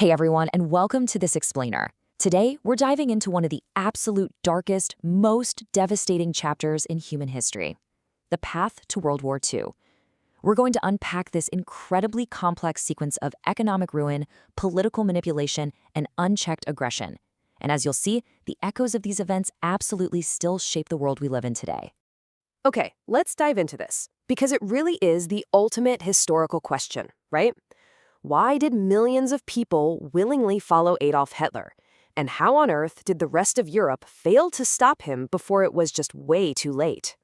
Hey everyone, and welcome to This Explainer. Today, we're diving into one of the absolute darkest, most devastating chapters in human history, the path to World War II. We're going to unpack this incredibly complex sequence of economic ruin, political manipulation, and unchecked aggression. And as you'll see, the echoes of these events absolutely still shape the world we live in today. Okay, let's dive into this, because it really is the ultimate historical question, right? Why did millions of people willingly follow Adolf Hitler? And how on earth did the rest of Europe fail to stop him before it was just way too late?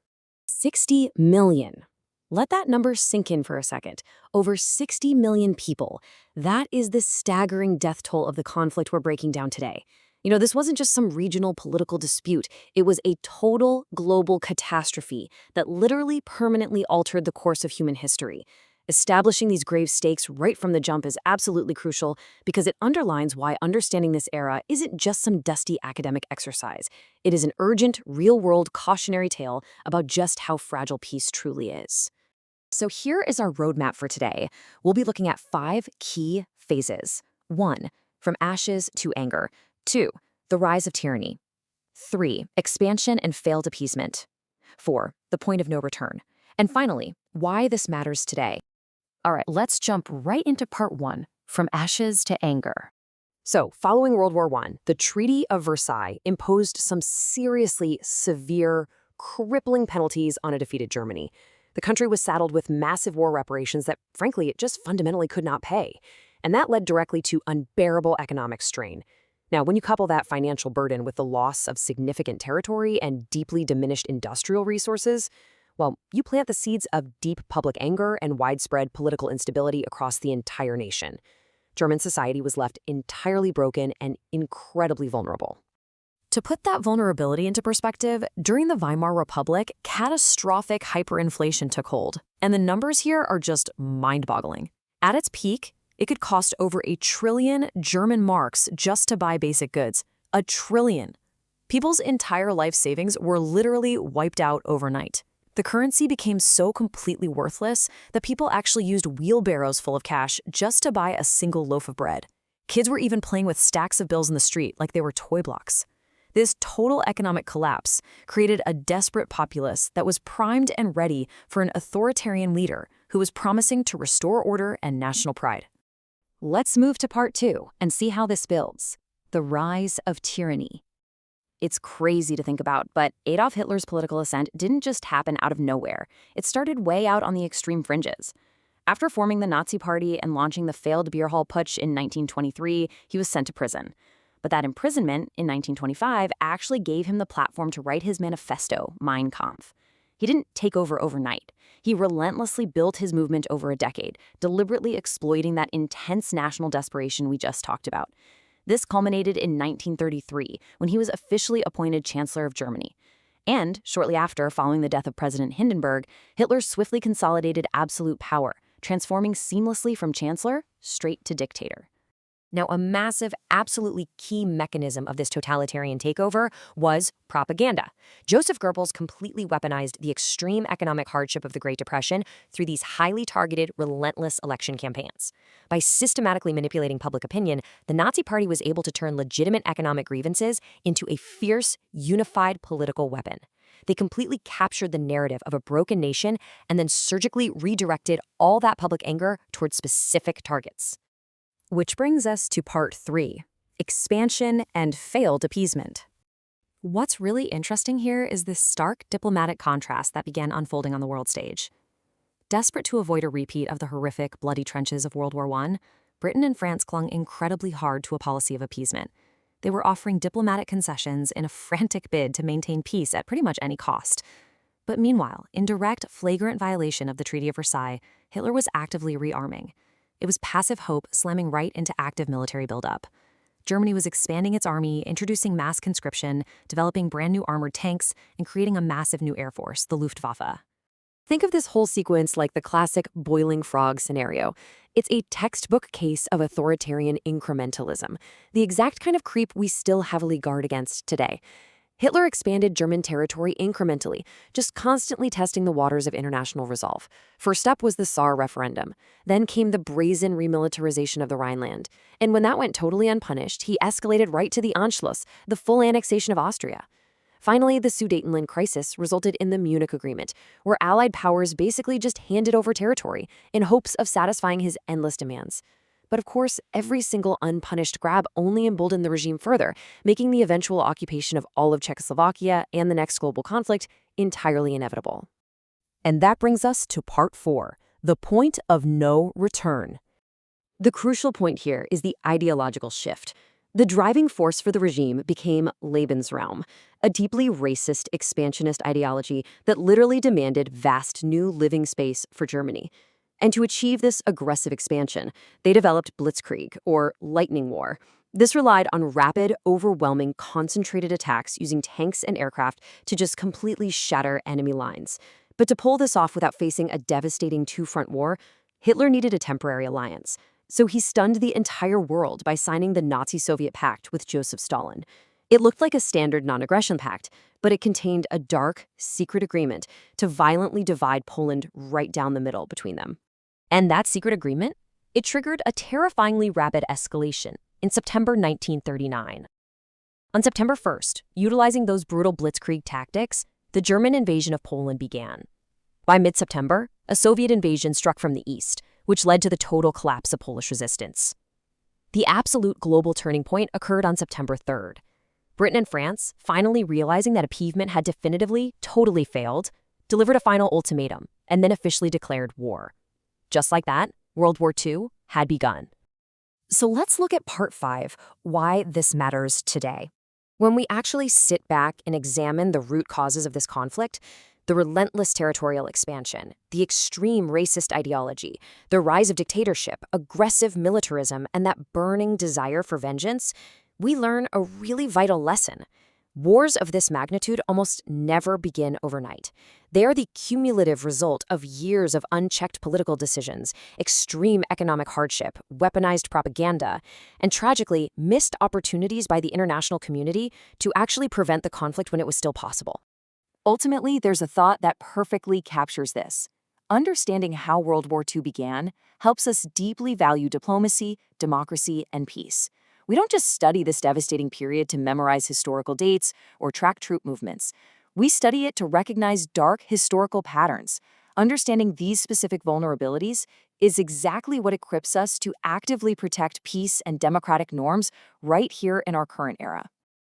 60 million. Let that number sink in for a second. Over 60 million people. That is the staggering death toll of the conflict we're breaking down today. You know, this wasn't just some regional political dispute. It was a total global catastrophe that literally permanently altered the course of human history. Establishing these grave stakes right from the jump is absolutely crucial because it underlines why understanding this era isn't just some dusty academic exercise. It is an urgent, real-world cautionary tale about just how fragile peace truly is. So here is our roadmap for today. We'll be looking at 5 key phases. 1. From ashes to anger. 2. The rise of tyranny. 3. Expansion and failed appeasement. 4. The point of no return. And finally, why this matters today. All right, let's jump right into part 1, from ashes to anger. So, following World War I, the Treaty of Versailles imposed some seriously severe, crippling penalties on a defeated Germany. The country was saddled with massive war reparations that, frankly, it just fundamentally could not pay. And that led directly to unbearable economic strain. Now, when you couple that financial burden with the loss of significant territory and deeply diminished industrial resources, well, you plant the seeds of deep public anger and widespread political instability across the entire nation. German society was left entirely broken and incredibly vulnerable. To put that vulnerability into perspective, during the Weimar Republic, catastrophic hyperinflation took hold, and the numbers here are just mind-boggling. At its peak, it could cost over 1 trillion German marks just to buy basic goods. 1 trillion. People's entire life savings were literally wiped out overnight. The currency became so completely worthless that people actually used wheelbarrows full of cash just to buy a single loaf of bread. Kids were even playing with stacks of bills in the street like they were toy blocks. This total economic collapse created a desperate populace that was primed and ready for an authoritarian leader who was promising to restore order and national pride. Let's move to part 2 and see how this builds. The rise of tyranny. It's crazy to think about, but Adolf Hitler's political ascent didn't just happen out of nowhere. It started way out on the extreme fringes. After forming the Nazi Party and launching the failed beer hall putsch in 1923, he was sent to prison. But that imprisonment, in 1925, actually gave him the platform to write his manifesto, Mein Kampf. He didn't take over overnight. He relentlessly built his movement over a decade, deliberately exploiting that intense national desperation we just talked about. This culminated in 1933, when he was officially appointed Chancellor of Germany. And, shortly after, following the death of President Hindenburg, Hitler swiftly consolidated absolute power, transforming seamlessly from Chancellor straight to dictator. Now, a massive, absolutely key mechanism of this totalitarian takeover was propaganda. Joseph Goebbels completely weaponized the extreme economic hardship of the Great Depression through these highly targeted, relentless election campaigns. By systematically manipulating public opinion, the Nazi Party was able to turn legitimate economic grievances into a fierce, unified political weapon. They completely captured the narrative of a broken nation and then surgically redirected all that public anger towards specific targets. Which brings us to part 3, expansion and failed appeasement. What's really interesting here is this stark diplomatic contrast that began unfolding on the world stage. Desperate to avoid a repeat of the horrific, bloody trenches of World War I, Britain and France clung incredibly hard to a policy of appeasement. They were offering diplomatic concessions in a frantic bid to maintain peace at pretty much any cost. But meanwhile, in direct, flagrant violation of the Treaty of Versailles, Hitler was actively rearming. It was passive hope slamming right into active military buildup. Germany was expanding its army, introducing mass conscription, developing brand new armored tanks, and creating a massive new air force, the Luftwaffe. Think of this whole sequence like the classic boiling frog scenario. It's a textbook case of authoritarian incrementalism, the exact kind of creep we still heavily guard against today. Hitler expanded German territory incrementally, just constantly testing the waters of international resolve. First up was the Saar referendum. Then came the brazen remilitarization of the Rhineland. And when that went totally unpunished, he escalated right to the Anschluss, the full annexation of Austria. Finally, the Sudetenland crisis resulted in the Munich Agreement, where Allied powers basically just handed over territory in hopes of satisfying his endless demands. But of course, every single unpunished grab only emboldened the regime further, making the eventual occupation of all of Czechoslovakia and the next global conflict entirely inevitable. And that brings us to part 4, the point of no return. The crucial point here is the ideological shift. The driving force for the regime became Lebensraum, a deeply racist, expansionist ideology that literally demanded vast new living space for Germany. And to achieve this aggressive expansion, they developed Blitzkrieg, or lightning war. This relied on rapid, overwhelming, concentrated attacks using tanks and aircraft to just completely shatter enemy lines. But to pull this off without facing a devastating two-front war, Hitler needed a temporary alliance. So he stunned the entire world by signing the Nazi-Soviet Pact with Joseph Stalin. It looked like a standard non-aggression pact, but it contained a dark, secret agreement to violently divide Poland right down the middle between them. And that secret agreement? It triggered a terrifyingly rapid escalation in September 1939. On September 1st, utilizing those brutal blitzkrieg tactics, the German invasion of Poland began. By mid-September, a Soviet invasion struck from the east, which led to the total collapse of Polish resistance. The absolute global turning point occurred on September 3rd. Britain and France, finally realizing that Appeasement had definitively, totally failed, delivered a final ultimatum and then officially declared war. Just like that, World War II had begun. So let's look at part 5, why this matters today. When we actually sit back and examine the root causes of this conflict, the relentless territorial expansion, the extreme racist ideology, the rise of dictatorship, aggressive militarism, and that burning desire for vengeance, we learn a really vital lesson. Wars of this magnitude almost never begin overnight. They are the cumulative result of years of unchecked political decisions, extreme economic hardship, weaponized propaganda, and tragically, missed opportunities by the international community to actually prevent the conflict when it was still possible. Ultimately, there's a thought that perfectly captures this. Understanding how World War II began helps us deeply value diplomacy, democracy, and peace. We don't just study this devastating period to memorize historical dates or track troop movements. We study it to recognize dark historical patterns. Understanding these specific vulnerabilities is exactly what equips us to actively protect peace and democratic norms right here in our current era.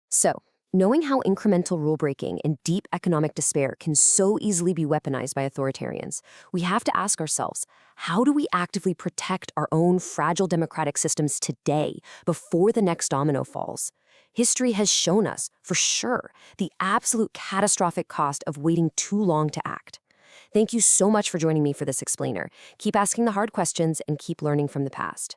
So, knowing how incremental rule-breaking and deep economic despair can so easily be weaponized by authoritarians, we have to ask ourselves, how do we actively protect our own fragile democratic systems today before the next domino falls? History has shown us, for sure, the absolute catastrophic cost of waiting too long to act. Thank you so much for joining me for this explainer. Keep asking the hard questions and keep learning from the past.